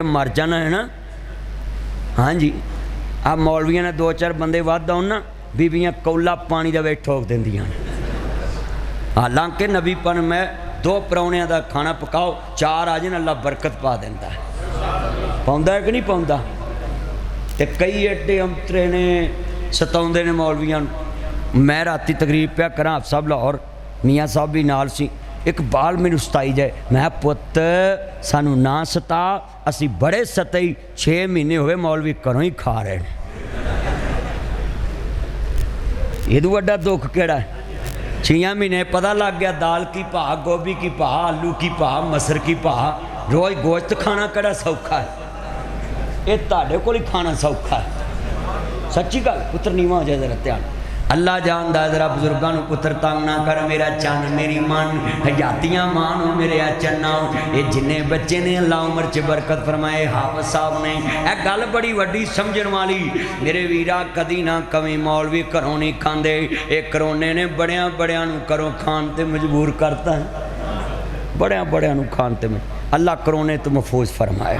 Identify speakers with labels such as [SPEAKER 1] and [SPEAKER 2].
[SPEAKER 1] मर जाना है ना। हाँ जी, आ मौलवियों ने 2-4 बंदे वध आउन ना, बीबियाँ कौला पानी का वेट ठोक देंदियां। हालांकि नबी पर मैं 2 परौणियां का खाना पकाओ, 4 आ जाए अल्लाह बरकत पा देंदा है। पाउंदा है कि नहीं पाउंदा? ते कई एडे अंतरे ने सताउंदे ने मौलवियां। मैं राती तकरीब पिया करा, आप सब लाहौर, मियाँ साहब भी नाल सी। एक बाल मैनू सताई जाए, मैं पुत सानू ना सता, असी बड़े सतई 6 महीने हुए मौलवी घरों ही खा रहे हैं। इदू वड्डा दुख केड़ा है? 6 महीने पता लग गया दाल की भाह, गोभी की भाह, आलू की भाह, मसर की भाह। रोज़ गोश्त खाना केड़ा सौखा है? ये तुहाडे कोल ही खाना सौखा है। सच्ची गल, पुत्र नीवा हो जाए जरा ध्यान। अल्लाह जानदा जरा बुजुर्गों को पुत्र तंग ना कर, मेरा चन मेरी मन हजातियाँ मान हो मेरे चन्ना। ये जिन्ने बच्चे ने अल्लाह उम्र च बरकत फरमाए। हाफिज साहब ने यह गल बड़ी वड्डी समझण वाली। मेरे वीरा कदी ना कमी मौलवी घरों नहीं खांदे। ये करोने ने बड़िया बड़िया घरों खाण ते मजबूर करता है, बड़िया बड़िया खाण ते। अल्लाह करोने तो महफूज फरमाए।